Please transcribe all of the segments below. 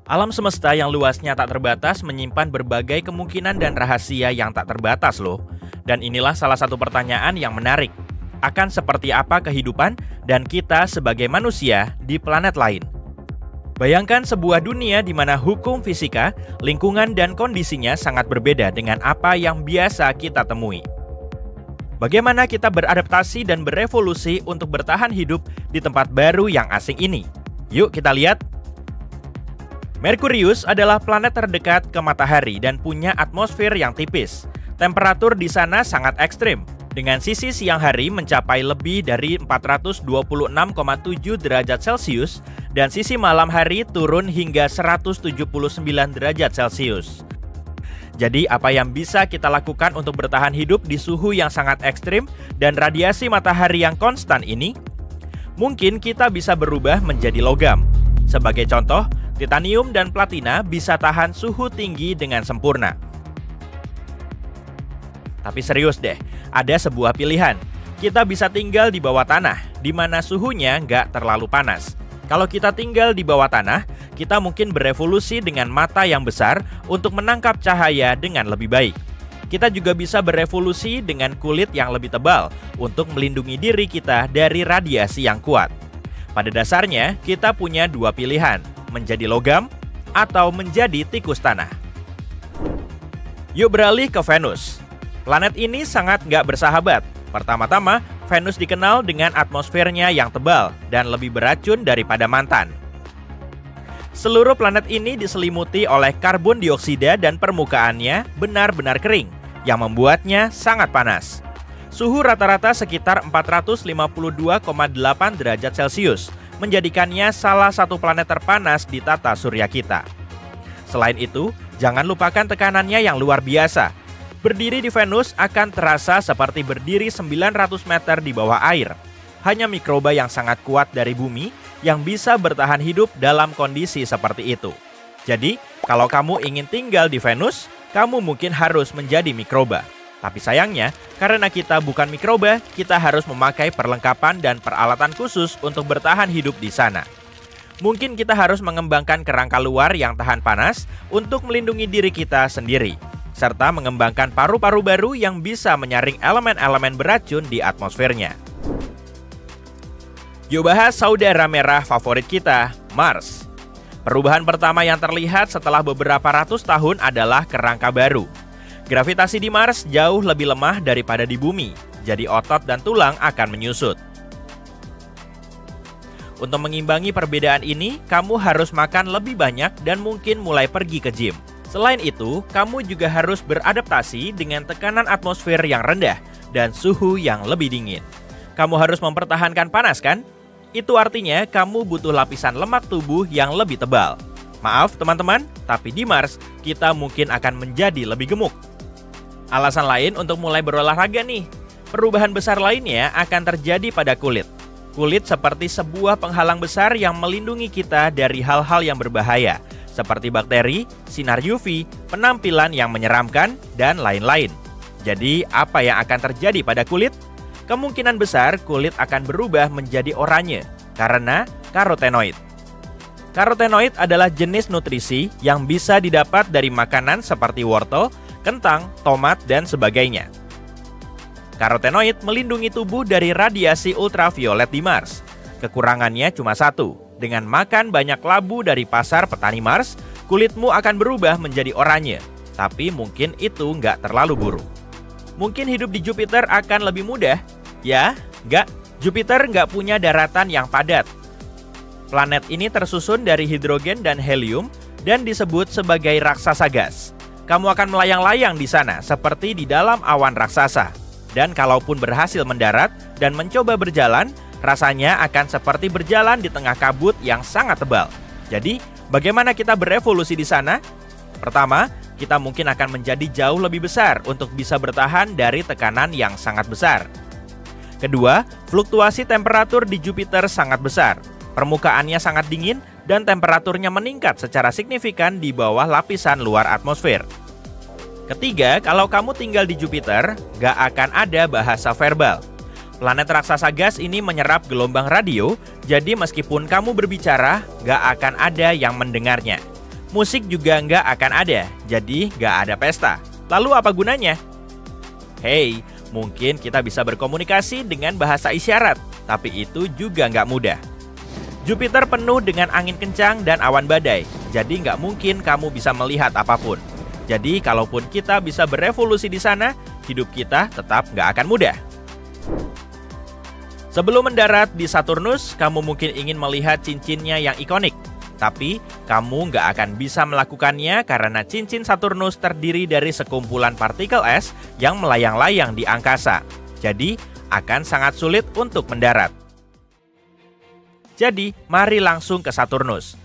Alam semesta yang luasnya tak terbatas menyimpan berbagai kemungkinan dan rahasia yang tak terbatas loh. Dan inilah salah satu pertanyaan yang menarik. Akan seperti apa kehidupan dan kita sebagai manusia di planet lain? Bayangkan sebuah dunia di mana hukum fisika, lingkungan, dan kondisinya sangat berbeda dengan apa yang biasa kita temui. Bagaimana kita beradaptasi dan berevolusi untuk bertahan hidup di tempat baru yang asing ini? Yuk kita lihat. Merkurius adalah planet terdekat ke matahari dan punya atmosfer yang tipis. Temperatur di sana sangat ekstrim, dengan sisi siang hari mencapai lebih dari 426,7 derajat Celcius dan sisi malam hari turun hingga 179 derajat Celcius. Jadi apa yang bisa kita lakukan untuk bertahan hidup di suhu yang sangat ekstrim dan radiasi matahari yang konstan ini? Mungkin kita bisa berubah menjadi logam. Sebagai contoh, titanium dan platina bisa tahan suhu tinggi dengan sempurna. Tapi serius deh, ada sebuah pilihan. Kita bisa tinggal di bawah tanah, di mana suhunya nggak terlalu panas. Kalau kita tinggal di bawah tanah, kita mungkin berevolusi dengan mata yang besar untuk menangkap cahaya dengan lebih baik. Kita juga bisa berevolusi dengan kulit yang lebih tebal untuk melindungi diri kita dari radiasi yang kuat. Pada dasarnya, kita punya dua pilihan, menjadi logam atau menjadi tikus tanah. Yuk beralih ke Venus. Planet ini sangat nggak bersahabat. Pertama-tama, Venus dikenal dengan atmosfernya yang tebal dan lebih beracun daripada mantan. Seluruh planet ini diselimuti oleh karbon dioksida dan permukaannya benar-benar kering, yang membuatnya sangat panas. Suhu rata-rata sekitar 452,8 derajat Celcius, menjadikannya salah satu planet terpanas di tata surya kita. Selain itu, jangan lupakan tekanannya yang luar biasa. Berdiri di Venus akan terasa seperti berdiri 900 meter di bawah air. Hanya mikroba yang sangat kuat dari bumi yang bisa bertahan hidup dalam kondisi seperti itu. Jadi, kalau kamu ingin tinggal di Venus, kamu mungkin harus menjadi mikroba. Tapi sayangnya, karena kita bukan mikroba, kita harus memakai perlengkapan dan peralatan khusus untuk bertahan hidup di sana. Mungkin kita harus mengembangkan kerangka luar yang tahan panas untuk melindungi diri kita sendiri, serta mengembangkan paru-paru baru yang bisa menyaring elemen-elemen beracun di atmosfernya. Yuk bahas saudara merah favorit kita, Mars. Perubahan pertama yang terlihat setelah beberapa ratus tahun adalah kerangka baru. Gravitasi di Mars jauh lebih lemah daripada di bumi, jadi otot dan tulang akan menyusut. Untuk mengimbangi perbedaan ini, kamu harus makan lebih banyak dan mungkin mulai pergi ke gym. Selain itu, kamu juga harus beradaptasi dengan tekanan atmosfer yang rendah dan suhu yang lebih dingin. Kamu harus mempertahankan panas kan? Itu artinya kamu butuh lapisan lemak tubuh yang lebih tebal. Maaf teman-teman, tapi di Mars kita mungkin akan menjadi lebih gemuk. Alasan lain untuk mulai berolahraga nih. Perubahan besar lainnya akan terjadi pada kulit. Kulit seperti sebuah penghalang besar yang melindungi kita dari hal-hal yang berbahaya, seperti bakteri, sinar UV, penampilan yang menyeramkan, dan lain-lain. Jadi, apa yang akan terjadi pada kulit? Kemungkinan besar kulit akan berubah menjadi oranye karena karotenoid. Karotenoid adalah jenis nutrisi yang bisa didapat dari makanan seperti wortel, kentang, tomat, dan sebagainya. Karotenoid melindungi tubuh dari radiasi ultraviolet di Mars. Kekurangannya cuma satu. Dengan makan banyak labu dari pasar petani Mars, kulitmu akan berubah menjadi oranye. Tapi mungkin itu nggak terlalu buruk. Mungkin hidup di Jupiter akan lebih mudah. Ya, nggak. Jupiter nggak punya daratan yang padat. Planet ini tersusun dari hidrogen dan helium dan disebut sebagai raksasa gas. Kamu akan melayang-layang di sana seperti di dalam awan raksasa. Dan kalaupun berhasil mendarat dan mencoba berjalan, rasanya akan seperti berjalan di tengah kabut yang sangat tebal. Jadi, bagaimana kita berevolusi di sana? Pertama, kita mungkin akan menjadi jauh lebih besar untuk bisa bertahan dari tekanan yang sangat besar. Kedua, fluktuasi temperatur di Jupiter sangat besar. Permukaannya sangat dingin dan temperaturnya meningkat secara signifikan di bawah lapisan luar atmosfer. Ketiga, kalau kamu tinggal di Jupiter, gak akan ada bahasa verbal. Planet raksasa gas ini menyerap gelombang radio, jadi meskipun kamu berbicara, gak akan ada yang mendengarnya. Musik juga nggak akan ada, jadi nggak ada pesta. Lalu apa gunanya? Hey, mungkin kita bisa berkomunikasi dengan bahasa isyarat, tapi itu juga nggak mudah. Jupiter penuh dengan angin kencang dan awan badai, jadi nggak mungkin kamu bisa melihat apapun. Jadi kalaupun kita bisa berevolusi di sana, hidup kita tetap nggak akan mudah. Sebelum mendarat di Saturnus, kamu mungkin ingin melihat cincinnya yang ikonik. Tapi, kamu nggak akan bisa melakukannya karena cincin Saturnus terdiri dari sekumpulan partikel es yang melayang-layang di angkasa. Jadi, akan sangat sulit untuk mendarat. Jadi, mari langsung ke Saturnus.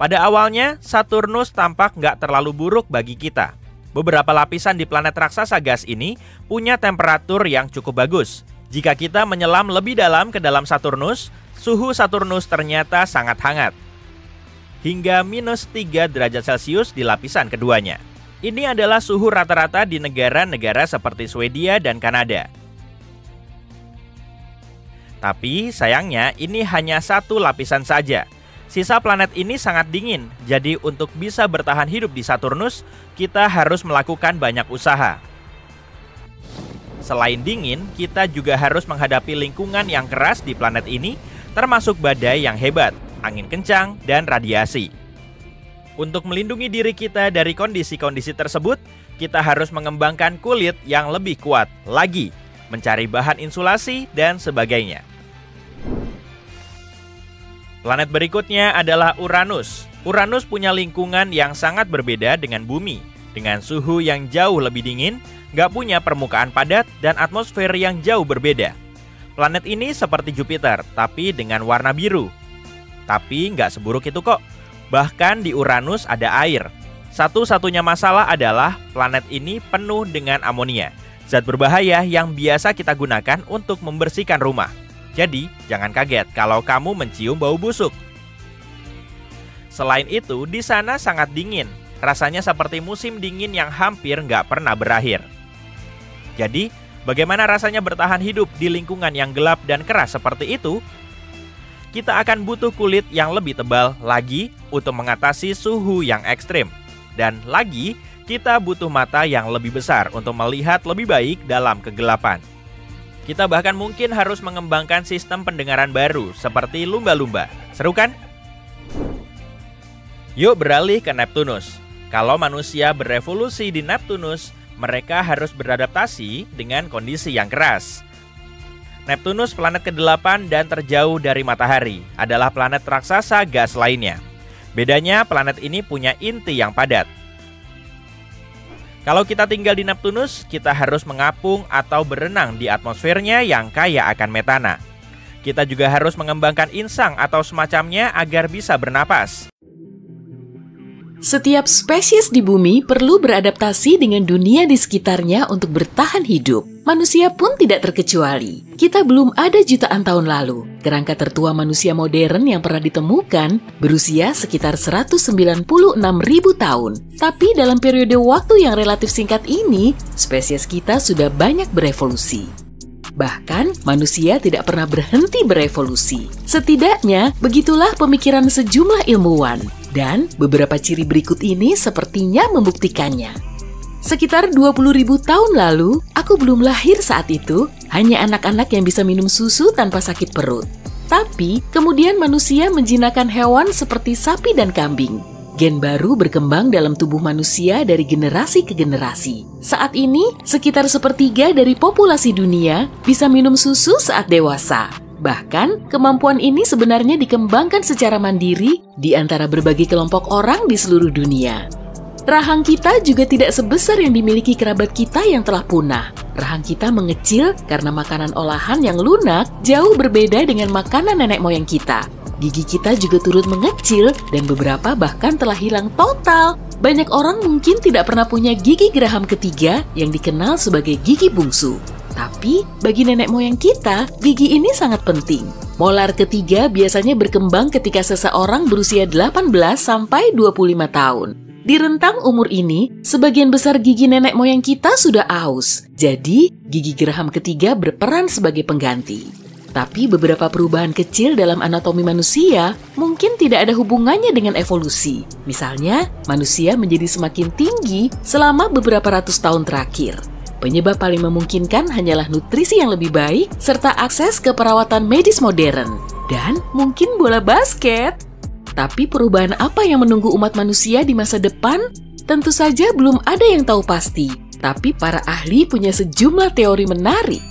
Pada awalnya, Saturnus tampak nggak terlalu buruk bagi kita. Beberapa lapisan di planet raksasa gas ini punya temperatur yang cukup bagus. Jika kita menyelam lebih dalam ke dalam Saturnus, suhu Saturnus ternyata sangat hangat. Hingga -3 derajat Celcius di lapisan keduanya. Ini adalah suhu rata-rata di negara-negara seperti Swedia dan Kanada. Tapi sayangnya ini hanya satu lapisan saja. Sisa planet ini sangat dingin, jadi untuk bisa bertahan hidup di Saturnus, kita harus melakukan banyak usaha. Selain dingin, kita juga harus menghadapi lingkungan yang keras di planet ini, termasuk badai yang hebat, angin kencang, dan radiasi. Untuk melindungi diri kita dari kondisi-kondisi tersebut, kita harus mengembangkan kulit yang lebih kuat lagi, mencari bahan insulasi, dan sebagainya. Planet berikutnya adalah Uranus. Uranus punya lingkungan yang sangat berbeda dengan Bumi, dengan suhu yang jauh lebih dingin, nggak punya permukaan padat, dan atmosfer yang jauh berbeda. Planet ini seperti Jupiter, tapi dengan warna biru. Tapi nggak seburuk itu kok. Bahkan di Uranus ada air. Satu-satunya masalah adalah planet ini penuh dengan amonia, zat berbahaya yang biasa kita gunakan untuk membersihkan rumah. Jadi, jangan kaget kalau kamu mencium bau busuk. Selain itu, di sana sangat dingin. Rasanya seperti musim dingin yang hampir nggak pernah berakhir. Jadi, bagaimana rasanya bertahan hidup di lingkungan yang gelap dan keras seperti itu? Kita akan butuh kulit yang lebih tebal lagi untuk mengatasi suhu yang ekstrim. Dan lagi, kita butuh mata yang lebih besar untuk melihat lebih baik dalam kegelapan. Kita bahkan mungkin harus mengembangkan sistem pendengaran baru seperti lumba-lumba. Seru kan? Yuk beralih ke Neptunus. Kalau manusia berevolusi di Neptunus, mereka harus beradaptasi dengan kondisi yang keras. Neptunus, planet ke-8 dan terjauh dari matahari, adalah planet raksasa gas lainnya. Bedanya, planet ini punya inti yang padat. Kalau kita tinggal di Neptunus, kita harus mengapung atau berenang di atmosfernya yang kaya akan metana. Kita juga harus mengembangkan insang atau semacamnya agar bisa bernapas. Setiap spesies di bumi perlu beradaptasi dengan dunia di sekitarnya untuk bertahan hidup. Manusia pun tidak terkecuali. Kita belum ada jutaan tahun lalu. Kerangka tertua manusia modern yang pernah ditemukan berusia sekitar 196.000 tahun. Tapi dalam periode waktu yang relatif singkat ini, spesies kita sudah banyak berevolusi. Bahkan, manusia tidak pernah berhenti berevolusi. Setidaknya, begitulah pemikiran sejumlah ilmuwan. Dan beberapa ciri berikut ini sepertinya membuktikannya. Sekitar 20.000 tahun lalu, aku belum lahir saat itu, hanya anak-anak yang bisa minum susu tanpa sakit perut. Tapi, kemudian manusia menjinakkan hewan seperti sapi dan kambing. Gen baru berkembang dalam tubuh manusia dari generasi ke generasi. Saat ini, sekitar sepertiga dari populasi dunia bisa minum susu saat dewasa. Bahkan, kemampuan ini sebenarnya dikembangkan secara mandiri di antara berbagai kelompok orang di seluruh dunia. Rahang kita juga tidak sebesar yang dimiliki kerabat kita yang telah punah. Rahang kita mengecil karena makanan olahan yang lunak jauh berbeda dengan makanan nenek moyang kita. Gigi kita juga turut mengecil dan beberapa bahkan telah hilang total. Banyak orang mungkin tidak pernah punya gigi geraham ketiga yang dikenal sebagai gigi bungsu. Tapi, bagi nenek moyang kita, gigi ini sangat penting. Molar ketiga biasanya berkembang ketika seseorang berusia 18 sampai 25 tahun. Di rentang umur ini, sebagian besar gigi nenek moyang kita sudah aus. Jadi, gigi geraham ketiga berperan sebagai pengganti. Tapi beberapa perubahan kecil dalam anatomi manusia mungkin tidak ada hubungannya dengan evolusi. Misalnya, manusia menjadi semakin tinggi selama beberapa ratus tahun terakhir. Penyebab paling memungkinkan hanyalah nutrisi yang lebih baik serta akses ke perawatan medis modern. Dan mungkin bola basket. Tapi perubahan apa yang menunggu umat manusia di masa depan? Tentu saja belum ada yang tahu pasti. Tapi para ahli punya sejumlah teori menarik.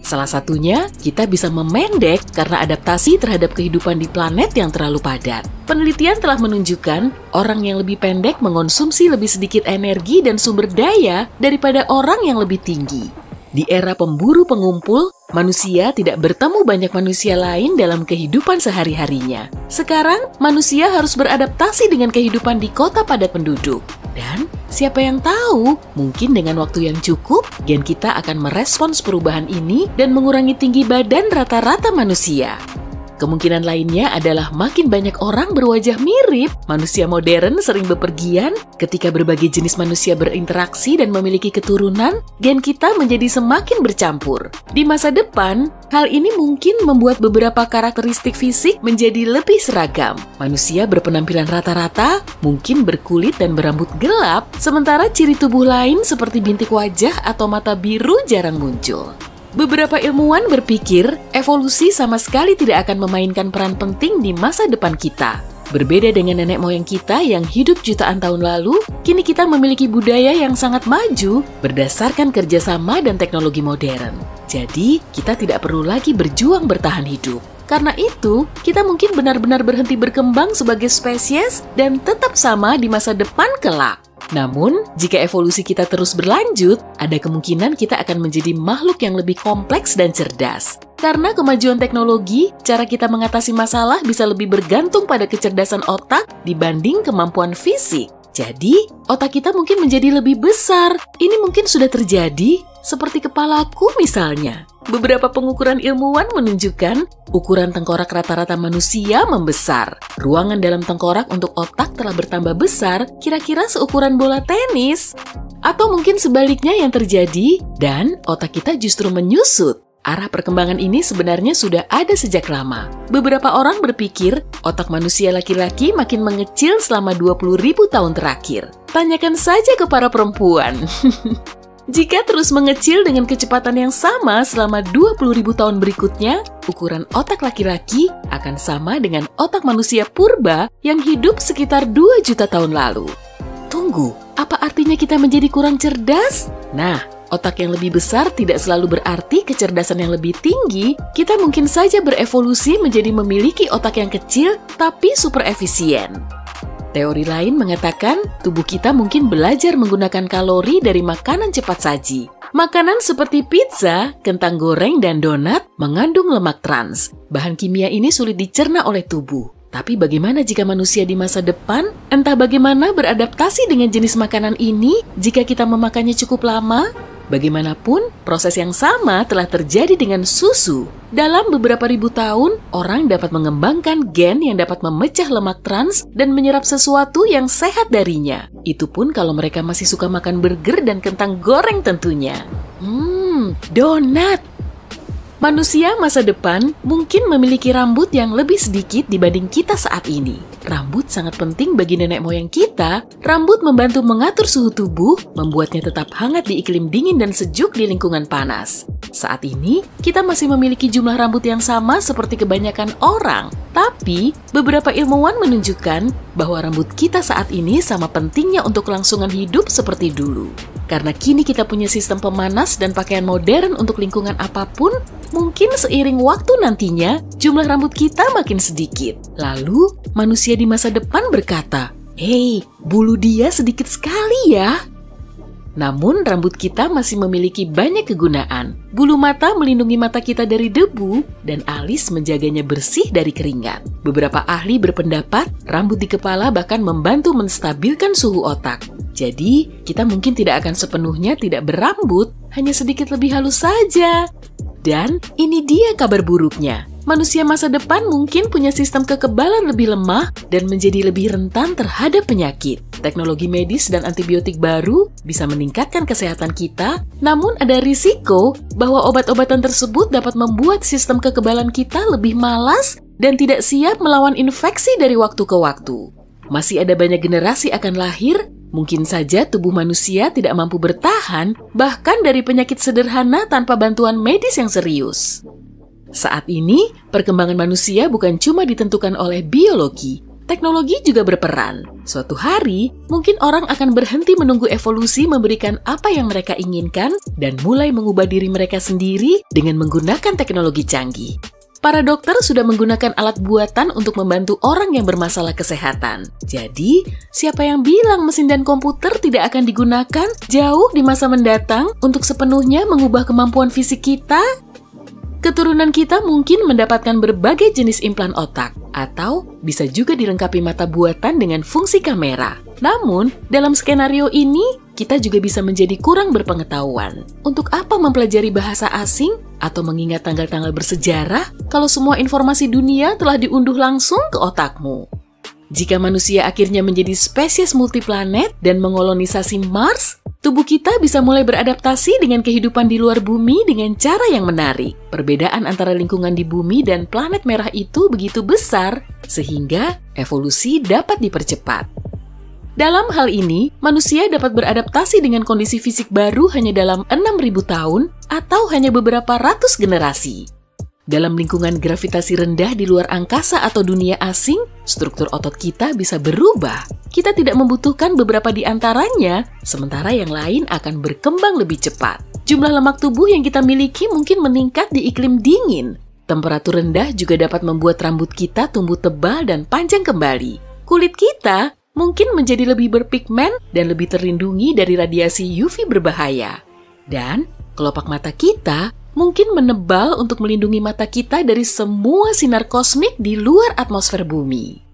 Salah satunya, kita bisa memendek karena adaptasi terhadap kehidupan di planet yang terlalu padat. Penelitian telah menunjukkan orang yang lebih pendek mengonsumsi lebih sedikit energi dan sumber daya daripada orang yang lebih tinggi. Di era pemburu-pengumpul, manusia tidak bertemu banyak manusia lain dalam kehidupan sehari-harinya. Sekarang, manusia harus beradaptasi dengan kehidupan di kota padat penduduk. Dan siapa yang tahu, mungkin dengan waktu yang cukup, gen kita akan merespons perubahan ini dan mengurangi tinggi badan rata-rata manusia. Kemungkinan lainnya adalah makin banyak orang berwajah mirip. Manusia modern sering bepergian. Ketika berbagai jenis manusia berinteraksi dan memiliki keturunan, gen kita menjadi semakin bercampur. Di masa depan, hal ini mungkin membuat beberapa karakteristik fisik menjadi lebih seragam. Manusia berpenampilan rata-rata, mungkin berkulit dan berambut gelap, sementara ciri tubuh lain seperti bintik wajah atau mata biru jarang muncul. Beberapa ilmuwan berpikir evolusi sama sekali tidak akan memainkan peran penting di masa depan kita. Berbeda dengan nenek moyang kita yang hidup jutaan tahun lalu, kini kita memiliki budaya yang sangat maju berdasarkan kerjasama dan teknologi modern. Jadi, kita tidak perlu lagi berjuang bertahan hidup. Karena itu, kita mungkin benar-benar berhenti berkembang sebagai spesies dan tetap sama di masa depan kelak. Namun, jika evolusi kita terus berlanjut, ada kemungkinan kita akan menjadi makhluk yang lebih kompleks dan cerdas. Karena kemajuan teknologi, cara kita mengatasi masalah bisa lebih bergantung pada kecerdasan otak dibanding kemampuan fisik. Jadi, otak kita mungkin menjadi lebih besar. Ini mungkin sudah terjadi, seperti kepalaku misalnya. Beberapa pengukuran ilmuwan menunjukkan ukuran tengkorak rata-rata manusia membesar. Ruangan dalam tengkorak untuk otak telah bertambah besar, kira-kira seukuran bola tenis. Atau mungkin sebaliknya yang terjadi, dan otak kita justru menyusut. Arah perkembangan ini sebenarnya sudah ada sejak lama. Beberapa orang berpikir otak manusia laki-laki makin mengecil selama 20.000 tahun terakhir. Tanyakan saja ke para perempuan. Jika terus mengecil dengan kecepatan yang sama selama 20.000 tahun berikutnya, ukuran otak laki-laki akan sama dengan otak manusia purba yang hidup sekitar 2 juta tahun lalu. Tunggu, apa artinya kita menjadi kurang cerdas? Nah, otak yang lebih besar tidak selalu berarti kecerdasan yang lebih tinggi. Kita mungkin saja berevolusi menjadi memiliki otak yang kecil tapi super efisien. Teori lain mengatakan tubuh kita mungkin belajar menggunakan kalori dari makanan cepat saji. Makanan seperti pizza, kentang goreng, dan donat mengandung lemak trans. Bahan kimia ini sulit dicerna oleh tubuh. Tapi bagaimana jika manusia di masa depan? Entah bagaimana beradaptasi dengan jenis makanan ini jika kita memakannya cukup lama? Bagaimanapun, proses yang sama telah terjadi dengan susu. Dalam beberapa ribu tahun, orang dapat mengembangkan gen yang dapat memecah lemak trans dan menyerap sesuatu yang sehat darinya. Itu pun kalau mereka masih suka makan burger dan kentang goreng tentunya. Donat! Manusia masa depan mungkin memiliki rambut yang lebih sedikit dibanding kita saat ini. Rambut sangat penting bagi nenek moyang kita. Rambut membantu mengatur suhu tubuh, membuatnya tetap hangat di iklim dingin dan sejuk di lingkungan panas. Saat ini, kita masih memiliki jumlah rambut yang sama seperti kebanyakan orang. Tapi, beberapa ilmuwan menunjukkan bahwa rambut kita saat ini sama pentingnya untuk kelangsungan hidup seperti dulu. Karena kini kita punya sistem pemanas dan pakaian modern untuk lingkungan apapun, mungkin seiring waktu nantinya, jumlah rambut kita makin sedikit. Lalu, manusia di masa depan berkata, "Hei, bulu dia sedikit sekali ya." Namun, rambut kita masih memiliki banyak kegunaan. Bulu mata melindungi mata kita dari debu, dan alis menjaganya bersih dari keringat. Beberapa ahli berpendapat, rambut di kepala bahkan membantu menstabilkan suhu otak. Jadi, kita mungkin tidak akan sepenuhnya tidak berambut, hanya sedikit lebih halus saja. Dan ini dia kabar buruknya. manusia masa depan mungkin punya sistem kekebalan lebih lemah dan menjadi lebih rentan terhadap penyakit. Teknologi medis dan antibiotik baru bisa meningkatkan kesehatan kita, namun ada risiko bahwa obat-obatan tersebut dapat membuat sistem kekebalan kita lebih malas dan tidak siap melawan infeksi dari waktu ke waktu. Masih ada banyak generasi akan lahir, mungkin saja tubuh manusia tidak mampu bertahan, bahkan dari penyakit sederhana tanpa bantuan medis yang serius. Saat ini, perkembangan manusia bukan cuma ditentukan oleh biologi, teknologi juga berperan. Suatu hari, mungkin orang akan berhenti menunggu evolusi memberikan apa yang mereka inginkan dan mulai mengubah diri mereka sendiri dengan menggunakan teknologi canggih. Para dokter sudah menggunakan alat buatan untuk membantu orang yang bermasalah kesehatan. Jadi, siapa yang bilang mesin dan komputer tidak akan digunakan jauh di masa mendatang untuk sepenuhnya mengubah kemampuan fisik kita? Keturunan kita mungkin mendapatkan berbagai jenis implan otak, atau bisa juga dilengkapi mata buatan dengan fungsi kamera. Namun, dalam skenario ini, kita juga bisa menjadi kurang berpengetahuan. Untuk apa mempelajari bahasa asing atau mengingat tanggal-tanggal bersejarah kalau semua informasi dunia telah diunduh langsung ke otakmu? Jika manusia akhirnya menjadi spesies multiplanet dan mengolonisasi Mars, tubuh kita bisa mulai beradaptasi dengan kehidupan di luar bumi dengan cara yang menarik. Perbedaan antara lingkungan di bumi dan planet merah itu begitu besar, sehingga evolusi dapat dipercepat. Dalam hal ini, manusia dapat beradaptasi dengan kondisi fisik baru hanya dalam 6.000 tahun atau hanya beberapa ratus generasi. Dalam lingkungan gravitasi rendah di luar angkasa atau dunia asing, struktur otot kita bisa berubah. Kita tidak membutuhkan beberapa di antaranya, sementara yang lain akan berkembang lebih cepat. Jumlah lemak tubuh yang kita miliki mungkin meningkat di iklim dingin. Temperatur rendah juga dapat membuat rambut kita tumbuh tebal dan panjang kembali. Kulit kita mungkin menjadi lebih berpigmen dan lebih terlindungi dari radiasi UV berbahaya. Dan kelopak mata kita mungkin menebal untuk melindungi mata kita dari semua sinar kosmik di luar atmosfer bumi.